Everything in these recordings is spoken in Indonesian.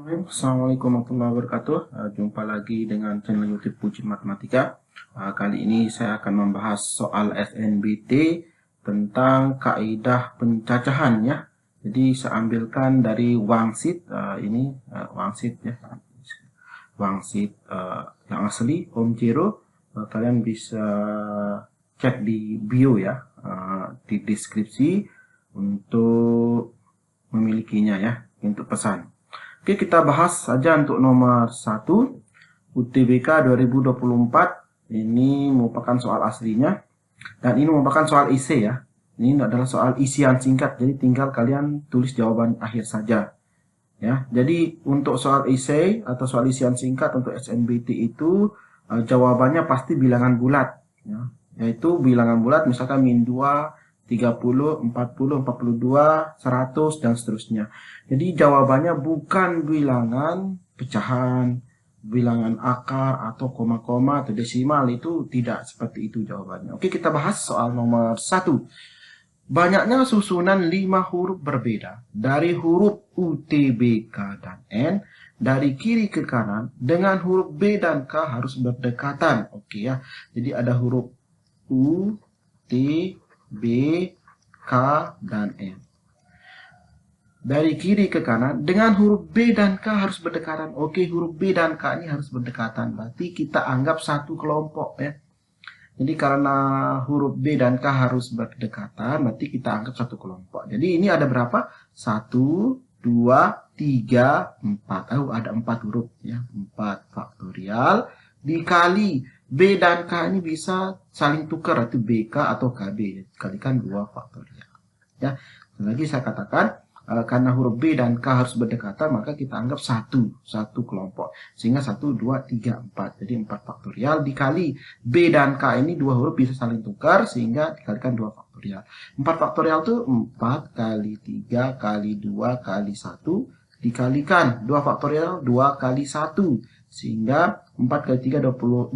Assalamualaikum warahmatullahi wabarakatuh. Jumpa lagi dengan channel YouTube Puji Matematika. Kali ini saya akan membahas soal SNBT tentang kaidah pencacahan ya. Jadi saya ambilkan dari Wangsit, ini Wangsit ya, Wangsit yang asli Om Jero. Kalian bisa cek di bio ya, di deskripsi untuk memilikinya ya, untuk pesan. Oke, kita bahas saja untuk nomor 1, UTBK 2024. Ini merupakan soal aslinya. Dan ini merupakan soal IC ya. Ini adalah soal isian singkat, jadi tinggal kalian tulis jawaban akhir saja. Ya, jadi untuk soal IC atau soal isian singkat untuk SNBT itu jawabannya pasti bilangan bulat. Ya. Yaitu bilangan bulat misalkan min 2, 30, 40, 42, 100, dan seterusnya. Jadi jawabannya bukan bilangan pecahan, bilangan akar, atau koma-koma, atau desimal. Itu tidak seperti itu jawabannya. Oke, kita bahas soal nomor 1. Banyaknya susunan 5 huruf berbeda dari huruf U, T, B, K, dan N dari kiri ke kanan dengan huruf B dan K harus berdekatan. Oke ya, jadi ada huruf U, T, B, K, dan N. Dari kiri ke kanan dengan huruf B dan K harus berdekatan. Oke, huruf B dan K ini harus berdekatan. Berarti kita anggap satu kelompok ya. Jadi karena huruf B dan K harus berdekatan, berarti kita anggap satu kelompok. Jadi ini ada berapa? 1, 2, 3, 4. Oh, ada 4 huruf ya. 4 faktorial dikali B dan K ini bisa saling tukar, itu BK atau KB. Kalikan 2 faktorial. Ya, lagi saya katakan karena huruf B dan K harus berdekatan, maka kita anggap satu kelompok. Sehingga 1, 2, 3, 4. Jadi 4 faktorial dikali B dan K ini 2 huruf bisa saling tukar, sehingga dikalikan 2 faktorial. 4 faktorial itu 4 kali 3 kali 2 kali 1 dikalikan 2 faktorial 2 kali 1. Sehingga 4 kali 3, 12,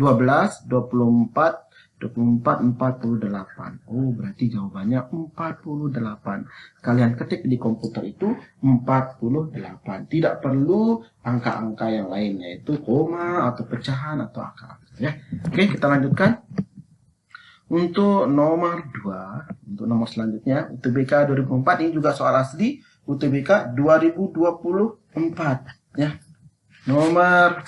24, 48. Oh, berarti jawabannya 48. Kalian ketik di komputer itu 48. Tidak perlu angka-angka yang lain, yaitu koma atau pecahan atau akar. Ya. Oke, kita lanjutkan. Untuk nomor 2, untuk nomor selanjutnya, UTBK 2004, ini juga soal asli, UTBK 2024. Ya. Nomor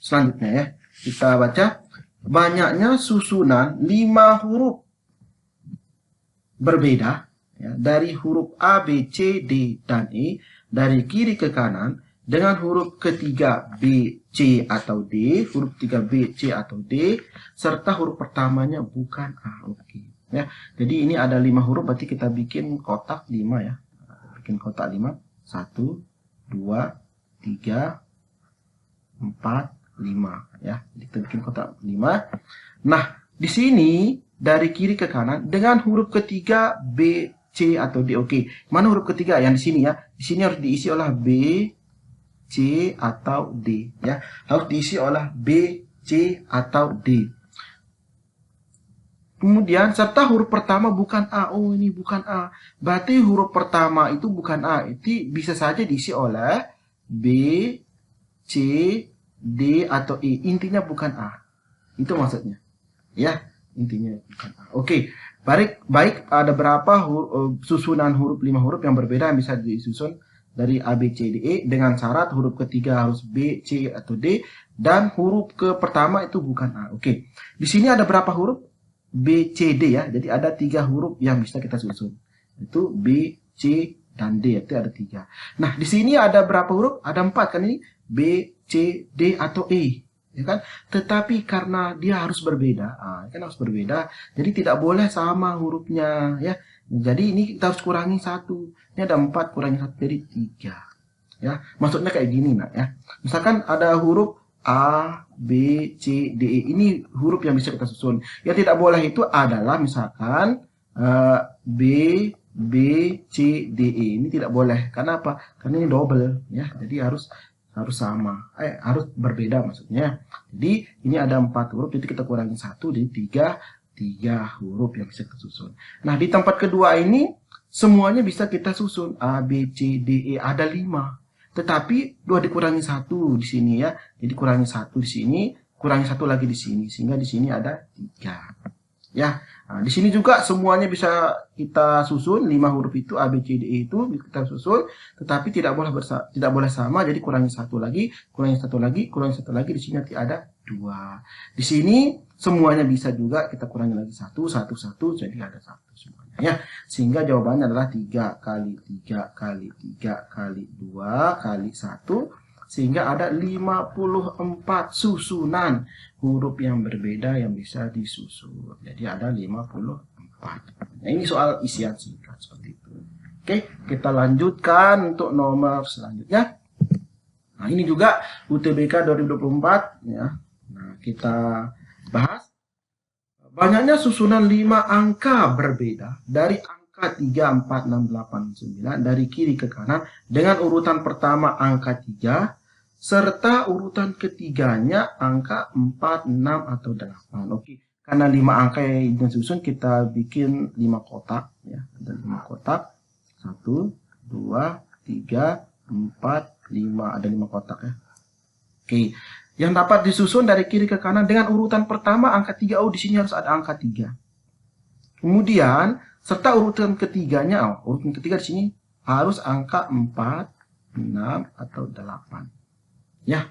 selanjutnya ya, kita baca. Banyaknya susunan 5 huruf berbeda ya, dari huruf A, B, C, D, dan E dari kiri ke kanan dengan huruf ketiga B, C, atau D, huruf ketiga B, C, atau D, serta huruf pertamanya bukan A. Oke. Ya, jadi ini ada 5 huruf, berarti kita bikin kotak 5 ya. Bikin kotak 5. 1, 2, 3, 4, 5 ya. Kita bikin kotak 5. Nah, di sini dari kiri ke kanan dengan huruf ketiga B, C, atau D. Oke, mana huruf ketiga? Yang di sini ya. Di sini harus diisi oleh B, C, atau D ya. Harus diisi oleh B, C, atau D. Kemudian serta huruf pertama bukan A. Oh, ini bukan A. Berarti huruf pertama itu bukan A. Itu bisa saja diisi oleh B, C, D, atau E. Intinya bukan A. Itu maksudnya. Ya, intinya bukan A. Oke. Baik, ada berapa susunan huruf 5 huruf yang berbeda yang bisa disusun dari A, B, C, D, E dengan syarat huruf ketiga harus B, C, atau D dan huruf ke pertama itu bukan A. Oke. Di sini ada berapa huruf? B, C, D ya. Jadi ada 3 huruf yang bisa kita susun. Itu B, C, dan D. Itu ada 3. Nah, di sini ada berapa huruf? Ada 4 kan ini? B, C, D, atau E, ya kan? Tetapi karena dia harus berbeda, kan harus berbeda, jadi tidak boleh sama hurufnya, ya. Jadi ini kita harus kurangi 1. Ini ada 4 kurangi 1 jadi 3, ya. Maksudnya kayak gini, nak, ya. Misalkan ada huruf A, B, C, D, E. Ini huruf yang bisa kita susun. Yang tidak boleh itu adalah misalkan B, B, C, D, E. Ini tidak boleh. Karena apa? Karena ini double, ya. Jadi harus sama, harus berbeda maksudnya. Jadi ini ada 4 huruf, jadi kita kurangi 1, jadi 3 huruf yang bisa kita susun. Nah, di tempat kedua ini semuanya bisa kita susun. A, B, C, D, E, ada 5. Tetapi 2 dikurangi 1 di sini ya. Jadi kurangi 1 di sini, kurangi 1 lagi di sini. Sehingga di sini ada 3. Ya, nah, di sini juga semuanya bisa kita susun, 5 huruf itu A, B, C, D, E itu kita susun, tetapi tidak boleh sama, jadi kurangi 1 lagi, kurangi 1 lagi, kurangi 1 lagi, di sini nanti ada 2. Di sini semuanya bisa juga kita kurangi lagi 1, 1, 1, jadi ada 1 semuanya ya. Sehingga jawabannya adalah 3 kali 3 kali 3 kali 2 kali 1, sehingga ada 54 susunan huruf yang berbeda yang bisa disusun. Jadi ada 54. Nah, ini soal isian singkat seperti itu. Oke, kita lanjutkan untuk nomor selanjutnya. Nah, ini juga UTBK 2024 ya. Nah, kita bahas banyaknya susunan 5 angka berbeda dari angka 3, 4, 6, 8, 9 dari kiri ke kanan dengan urutan pertama angka 3 serta urutan ketiganya angka 4, 6, atau 8. Oke, karena 5 angka yang disusun kita bikin 5 kotak ya. Ada 5 kotak. 1, 2, 3, 4, 5. Ada 5 kotak ya. Oke, yang dapat disusun dari kiri ke kanan dengan urutan pertama angka 3. Oh, di sini harus ada angka 3. Kemudian serta urutan ketiganya, urutan ketiga di sini harus angka 4, 6, atau 8. Ya.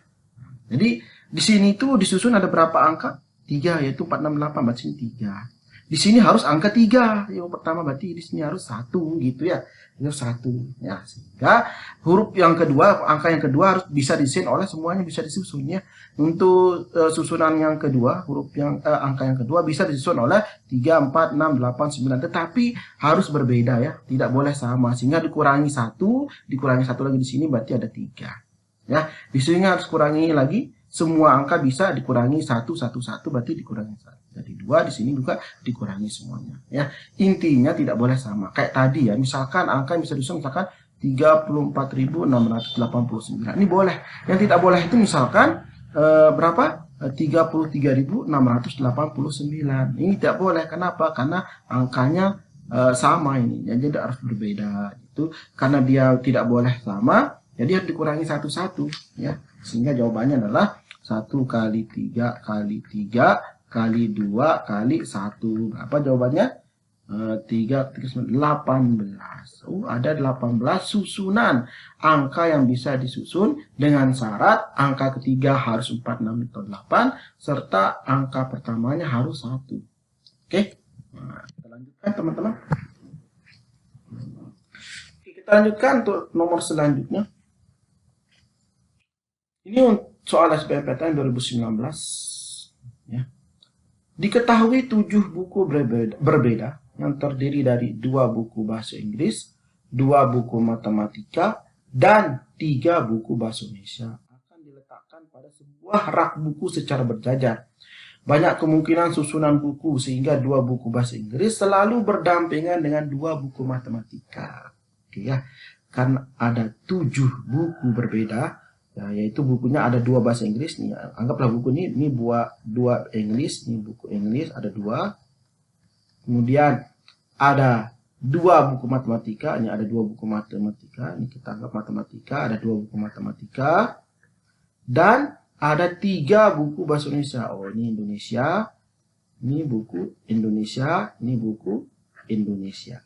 Jadi di sini itu disusun ada berapa angka? 3, yaitu 4, 6, 8, berarti sini 3. Di sini harus angka 3. Yang pertama berarti di sini harus 1 gitu ya. Ini harus 1 ya. Sehingga huruf yang kedua, angka yang kedua harus bisa disusun oleh semuanya bisa disusun ya. Untuk susunan yang kedua, huruf yang angka yang kedua bisa disusun oleh 3, 4, 6, 8, 9, tetapi harus berbeda ya. Tidak boleh sama. Sehingga dikurangi 1, dikurangi 1 lagi di sini berarti ada 3. Ya, di sini harus kurangi lagi, semua angka bisa dikurangi 1, 1, 1, berarti dikurangi 1. Jadi 2 di sini juga dikurangi semuanya. Ya, intinya tidak boleh sama. Kayak tadi ya, misalkan angka yang bisa disusun misalkan 34.689. Ini boleh. Yang tidak boleh itu misalkan berapa? 33.689. Ini tidak boleh. Kenapa? Karena angkanya sama ini. Ya, jadi harus berbeda. Itu karena dia tidak boleh sama. Jadi harus dikurangi 1, 1 ya. Sehingga jawabannya adalah 1 kali 3 kali 3 kali 2 kali 1. Berapa jawabannya? 3, 18. Oh, ada 18 susunan angka yang bisa disusun dengan syarat angka ketiga harus 4, 6, atau 8 serta angka pertamanya harus 1. Oke. Nah, kita lanjutkan teman-teman. Kita lanjutkan untuk nomor selanjutnya. Ini soal SBMPTN 2019 ya. Diketahui 7 buku berbeda yang terdiri dari 2 buku bahasa Inggris, 2 buku matematika, dan 3 buku bahasa Indonesia akan diletakkan pada sebuah rak buku secara berjajar. Banyak kemungkinan susunan buku sehingga 2 buku bahasa Inggris selalu berdampingan dengan 2 buku matematika. Oke ya, karena ada 7 buku berbeda. Ya, yaitu bukunya ada 2 bahasa Inggris nih. Anggaplah buku ini buat 2 Inggris, ini buku Inggris ada 2. Kemudian ada 2 buku matematika, ini ada 2 buku matematika. Ini kita anggap matematika, ada 2 buku matematika. Dan ada 3 buku bahasa Indonesia. Oh, ini Indonesia. Ini buku Indonesia, ini buku Indonesia.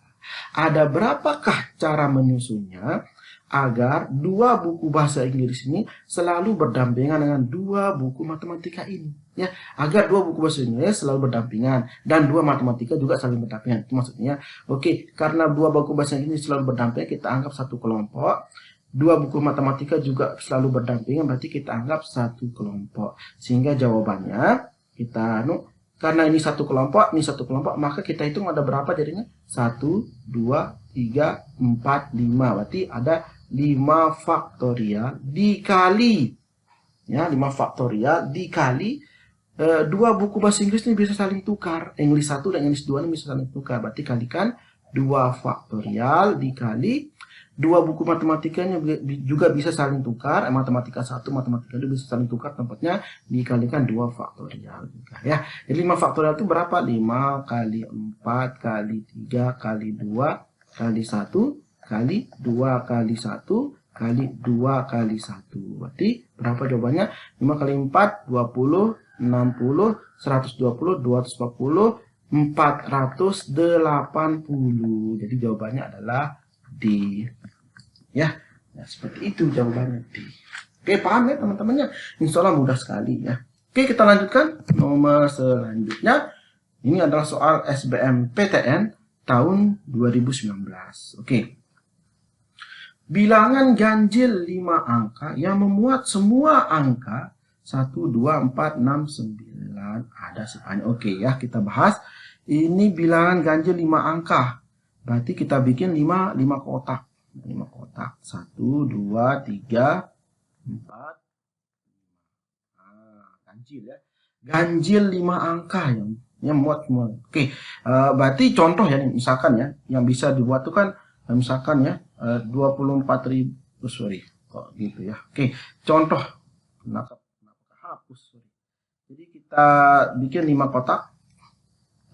Ada berapakah cara menyusunnya agar 2 buku bahasa Inggris ini selalu berdampingan dengan 2 buku matematika ini ya, agar 2 buku bahasa Inggris selalu berdampingan dan 2 matematika juga saling berdampingan. Itu maksudnya oke, karena 2 buku bahasa Inggris selalu berdampingan kita anggap satu kelompok, 2 buku matematika juga selalu berdampingan berarti kita anggap satu kelompok. Sehingga jawabannya kita karena ini satu kelompok, maka kita hitung ada berapa jadinya? 1, 2, 3, 4, 5. Berarti ada 5 faktorial dikali ya, 5 faktorial dikali 2 buku bahasa Inggris ini bisa saling tukar. Inggris 1 dan Inggris 2 ini bisa saling tukar. Berarti kalikan 2 faktorial dikali 2 buku matematikanya juga bisa saling tukar. Matematika 1, matematika 2 bisa saling tukar, tempatnya dikalikan 2 faktorial juga ya. Jadi 5 faktorial itu berapa? 5 kali 4 kali 3 kali 2 kali 1 kali 2 kali 1 kali 2 kali 1. Berarti berapa jawabannya? 5 kali 4, 20, 60, 120, 240, 480. Jadi jawabannya adalah D. Ya, seperti itu jawabannya D. Oke, paham ya teman-temannya? Insya Allah mudah sekali ya. Oke, kita lanjutkan nomor selanjutnya. Ini adalah soal SBMPTN tahun 2019. Oke. Bilangan ganjil 5 angka yang memuat semua angka 1, 2, 4, 6, 9 ada sebanyak. Oke ya, kita bahas. Ini bilangan ganjil 5 angka. Berarti kita bikin 5 kotak. 5 kotak. 1, 2, 3, 4. Ganjil ya. Ganjil 5 angka yang muat semua. Oke, berarti contoh ya, misalkan ya, yang bisa dibuat tuh kan misalkan ya 24.000, sorry, kok gitu ya. Oke, contoh, kenapa hapus, sorry. Jadi kita bikin 5 kotak.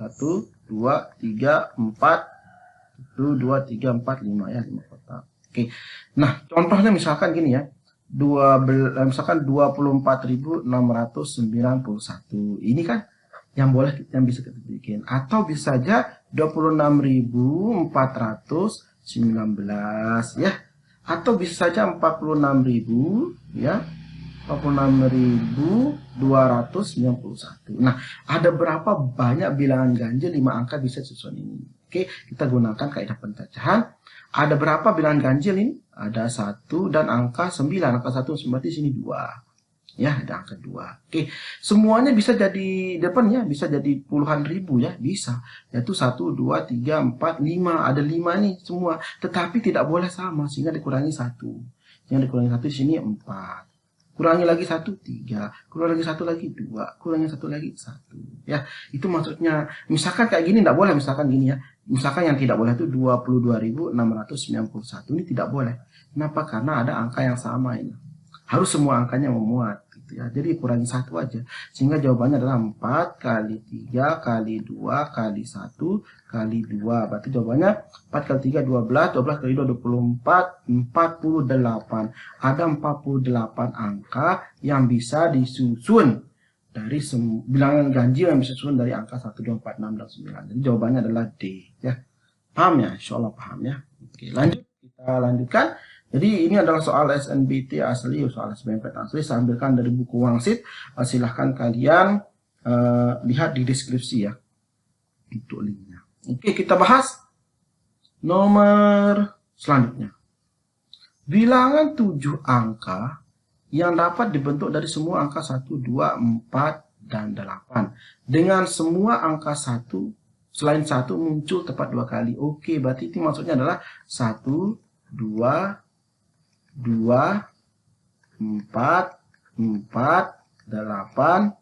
1, 2, 3, 4, 1, 2, 3, 4, 5 ya, 5 kotak. Oke, nah contohnya misalkan gini ya, misalkan 24.691. Ini kan yang bisa kita bikin, atau bisa saja 26.419 ya, atau bisa saja 46.000 ya, 46.291. Nah, ada berapa banyak bilangan ganjil 5 angka bisa disusun ini? Oke, kita gunakan kaidah pencacahan. Ada berapa bilangan ganjil ini? Ada 1 dan angka 9. Angka 1 berarti sini 2. Ya, ada angka 2. Oke, semuanya bisa jadi depannya, bisa jadi puluhan ribu ya, bisa. Yaitu 1, 2, 3, 4, 5. Ada 5 nih semua. Tetapi tidak boleh sama, sehingga dikurangi 1. Yang dikurangi 1 di sini 4. Kurangi lagi 1, 3. Kurangi lagi 1 lagi 2. Kurangi 1 lagi 1. Ya, itu maksudnya. Misalkan kayak gini tidak boleh, misalkan gini ya. Misalkan yang tidak boleh itu 22.691. Ini tidak boleh. Kenapa? Karena ada angka yang sama ini. Harus semua angkanya memuat gitu ya. Jadi kurangi 1 aja. Sehingga jawabannya adalah 4 kali 3 kali 2 kali 1 kali 2. Berarti jawabannya 4 kali 3 12, 12 kali 2 24, 48. Ada 48 angka yang bisa disusun dari bilangan ganjil yang bisa disusun dari angka 1, 2, 4, 6, dan 9. Jadi jawabannya adalah D ya. Paham ya? Insya Allah paham ya. Oke, lanjut. Kita lanjutkan. Jadi ini adalah soal SNBT asli, soal SBMPTN asli. Saya ambilkan dari buku Wangsit. Silahkan kalian lihat di deskripsi ya untuk linknya. Oke, kita bahas nomor selanjutnya. Bilangan 7 angka yang dapat dibentuk dari semua angka 1, 2, 4, dan 8. Dengan semua angka 1 selain 1 muncul tepat 2 kali. Oke, berarti itu maksudnya adalah 1, 2, 4, 8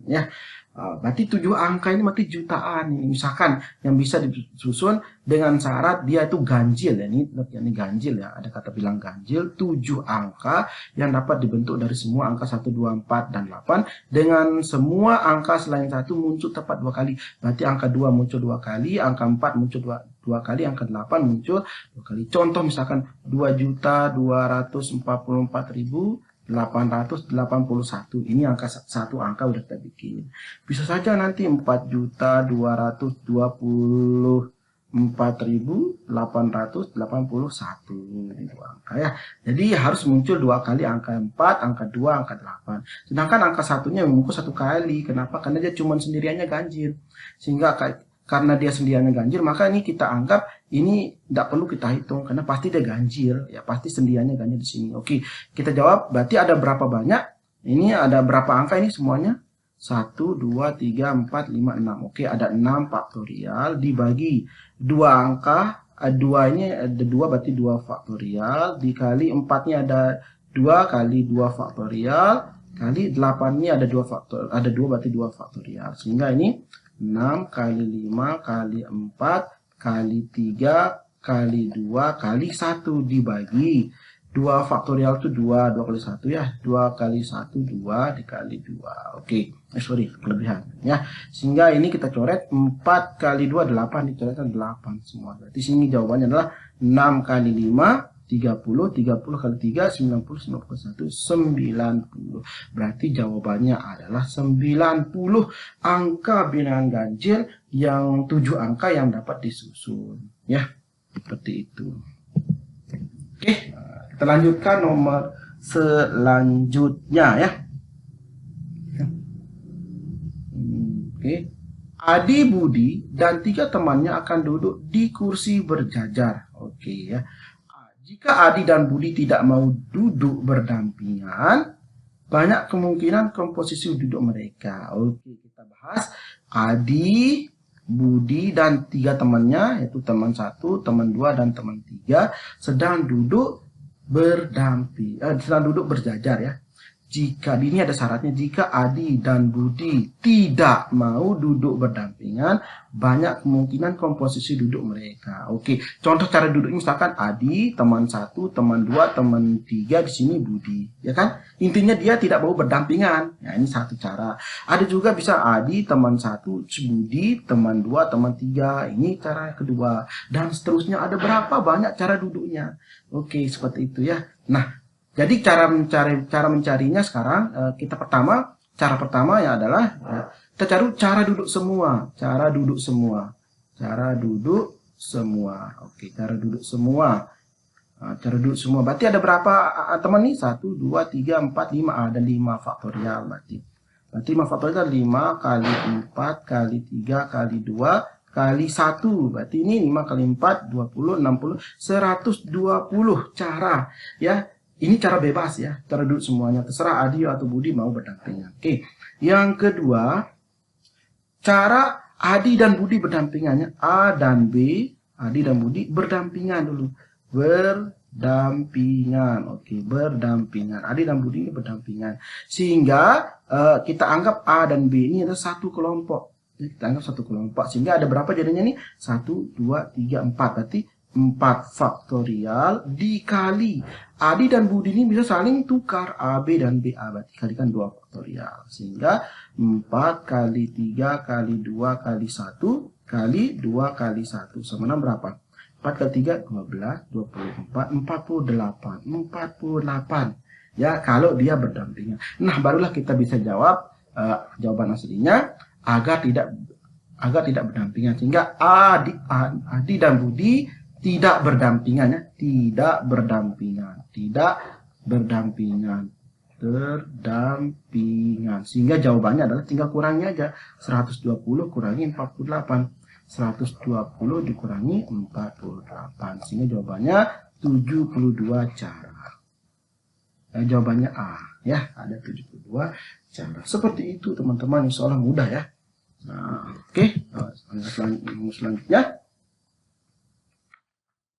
ya. Berarti 7 angka ini berarti jutaan ini. Misalkan yang bisa disusun dengan syarat dia itu ganjil ya. Ini ganjil ya. Ada kata bilang ganjil. 7 angka yang dapat dibentuk dari semua angka 1, 2, 4, dan 8. Dengan semua angka selain 1 muncul tepat 2 kali. Berarti angka 2 muncul 2 kali. Angka 4 muncul 2 kali. Angka 8 muncul 2 kali. Contoh misalkan 2.244.881. Ini angka 1 angka udah kita bikin. Bisa saja nanti 4.224.881 itu angka ya. Jadi harus muncul 2 kali angka 4, angka 2, angka 8. Sedangkan angka 1-nya muncul 1 kali. Kenapa? Karena dia cuma sendiriannya ganjil. Sehingga karena dia sendiriannya ganjil, maka ini kita anggap ini tidak perlu kita hitung karena pasti dia ganjil ya, pasti sendiriannya ganjil di sini. Oke, kita jawab berarti ada berapa banyak? Ini ada berapa angka ini semuanya? 1, 2, 3, 4, 5, 6. Oke, ada 6 faktorial dibagi 2 angka. 2 ini ada 2 berarti 2 faktorial dikali 4-nya ada 2 kali 2 faktorial kali 8-nya ada 2 faktorial, ada 2 berarti 2 faktorial. Sehingga ini 6 kali 5 kali 4 kali 3 kali 2 kali 1 dibagi 2 faktorial itu 2 kali 1 ya. 2 kali 1 2 dikali 2. Oke, sorry, kelebihan ya. Sehingga ini kita coret 4 kali 2 8, dicoretkan 8 semua. Berarti sini jawabannya adalah 6 kali 5 30 kali 3, 90, 91, 90. Berarti jawabannya adalah 90 angka bilangan ganjil yang 7 angka yang dapat disusun. Ya, seperti itu. Oke, kita lanjutkan nomor selanjutnya ya. Oke. Adi, Budi, dan 3 temannya akan duduk di kursi berjajar. Oke ya. Jika Adi dan Budi tidak mau duduk berdampingan, banyak kemungkinan komposisi duduk mereka. Oke, kita bahas Adi, Budi, dan 3 temannya, yaitu teman 1, teman 2, dan teman 3, sedang duduk sedang duduk berjajar ya. Jika ini ada syaratnya, jika Adi dan Budi tidak mau duduk berdampingan, banyak kemungkinan komposisi duduk mereka. Oke, contoh cara duduknya misalkan Adi, teman 1, teman 2, teman 3, di sini Budi, ya kan? Intinya dia tidak mau berdampingan. Ya, ini satu cara. Ada juga bisa Adi, teman 1, Budi, teman 2, teman 3. Ini cara kedua. Dan seterusnya ada berapa banyak cara duduknya. Oke, seperti itu ya. Nah, jadi cara mencarinya sekarang cara pertama ya adalah kita cari cara duduk semua, Oke, cara duduk semua. Cara duduk semua. Berarti ada berapa teman nih? 1, 2, 3, 4, 5. Ada 5 faktorial berarti. Berarti 5 faktorial 5 kali 4 kali 3 kali 2 kali 1. Berarti ini 5 kali 4 20 60 120 cara ya. Ini cara bebas ya, cara duduk semuanya. Terserah Adi atau Budi mau berdampingan. Oke, yang kedua, cara Adi dan Budi berdampingannya. A dan B, Adi dan Budi berdampingan dulu. Berdampingan, oke, berdampingan. Adi dan Budi ini berdampingan. Sehingga kita anggap A dan B ini adalah satu kelompok. Kita anggap satu kelompok. Sehingga ada berapa jadinya nih? 1, 2, 3, 4. Berarti 4 faktorial dikali Adi dan Budi ini bisa saling tukar AB dan BA, berarti kalikan 2 faktorial, sehingga 4 kali 3 kali 2 kali 1 kali 2 kali 1 sama 6 berapa? 4 kali 3 12 24 48 ya, kalau dia berdampingan. Nah, barulah kita bisa jawab jawaban aslinya agar tidak berdampingan, sehingga Adi dan Budi tidak berdampingan ya, berdampingan, sehingga jawabannya adalah tinggal kurangi aja, 120 kurangi 48, 120 dikurangi 48, sehingga jawabannya 72 cara. Jawabannya A ya, ada 72 cara. Seperti itu teman-teman, insya Allah mudah ya. Nah, oke. Selanjutnya.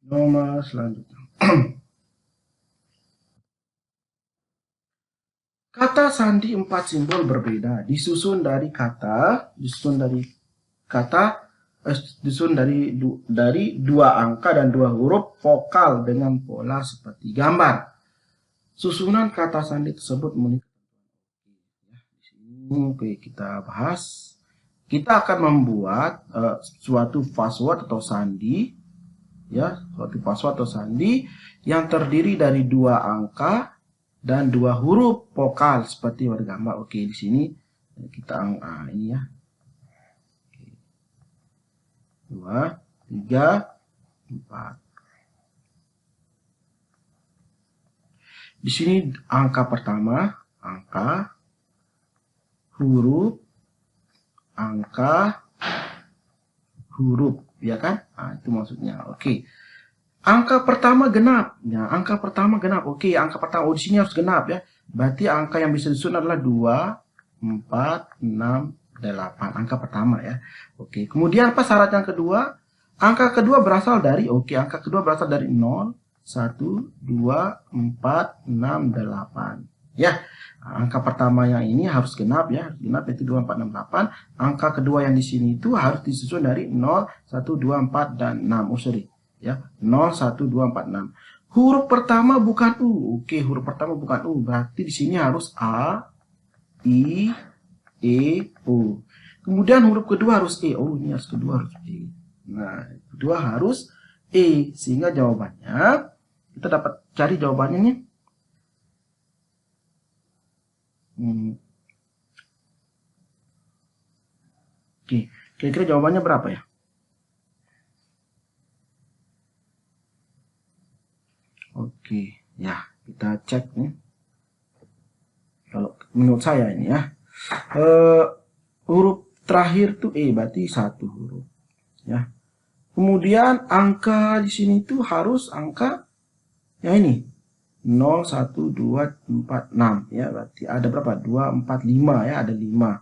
Nomor selanjutnya. Kata sandi 4 simbol berbeda disusun dari dua angka dan 2 huruf vokal dengan pola seperti gambar. Susunan kata sandi tersebut memenuhi. Oke, kita bahas. Kita akan membuat suatu password atau sandi. Ya, suatu password atau sandi yang terdiri dari 2 angka dan 2 huruf vokal seperti pada gambar. Oke, di sini kita ini ya. 2, 3, 4. Di sini angka pertama, angka, huruf, angka, huruf. Ya kan? Nah, itu maksudnya. Oke. Angka pertama genap. Ya, angka pertama genap. Oke, angka pertama di sini harus genap ya. Berarti angka yang bisa disusun adalah 2, 4, 6, 8. Angka pertama ya. Oke. Kemudian apa syarat yang kedua? Angka kedua berasal dari 0, 1, 2, 4, 6, 8. Ya. Angka pertama yang ini harus genap ya, genap yaitu 2, 4, 6, 8. Angka kedua yang di sini itu harus disusun dari 0, 1, 2, 4 dan 6. Oh sorry ya, 0, 1, 2, 4, 6. Huruf pertama bukan U. Oke, huruf pertama bukan U, berarti di sini harus A, I, E, O. Kemudian huruf kedua harus E. Oh, ini harus kedua harus E. Nah, kedua harus E, sehingga jawabannya kita dapat cari jawabannya nih. Oke, kira-kira jawabannya berapa ya? Oke, ya kita cek nih. Kalau menurut saya ini ya, huruf terakhir tuh berarti satu huruf, ya. Kemudian angka di sini tuh harus angka yang ini 0, 1, 2, 4, 6 ya. Berarti ada berapa? 2, 4, 5 ya, ada 5.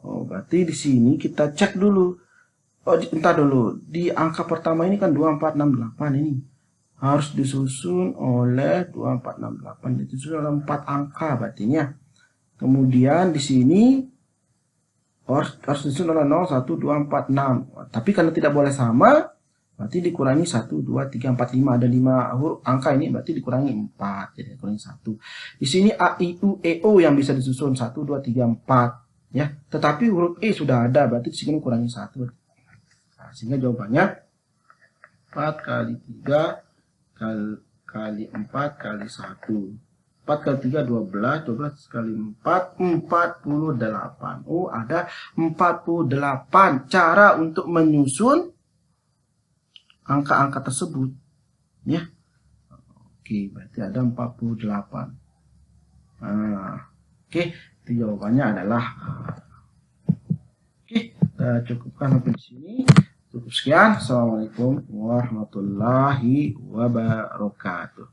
Oh, berarti di sini kita cek dulu. Oh, entar dulu. Di angka pertama ini kan 2, 4, 6, 8 ini. Harus disusun oleh 2, 4, 6, 8. Disusun oleh 4 angka berarti ya. Kemudian di sini harus disusun oleh 0, 1, 2, 4, 6. Tapi karena tidak boleh sama, berarti dikurangi 1, 2, 3, 4, 5. Ada 5 huruf angka ini, berarti dikurangi 4. Jadi dikurangi 1. Di sini A, I, U, E, O yang bisa disusun 1, 2, 3, 4. Ya, tetapi huruf E sudah ada, berarti di sini kurangi 1. Nah, sehingga jawabannya 4 kali 3 kali 4 kali 1. 4 kali 3, 12. 12 kali 4, 48. Oh, ada 48 cara untuk menyusun angka-angka tersebut. Ya. Oke, berarti ada 48. Nah, oke, itu jawabannya adalah. Oke, kita cukupkan sampai di sini. Cukup sekian. Assalamualaikum warahmatullahi wabarakatuh.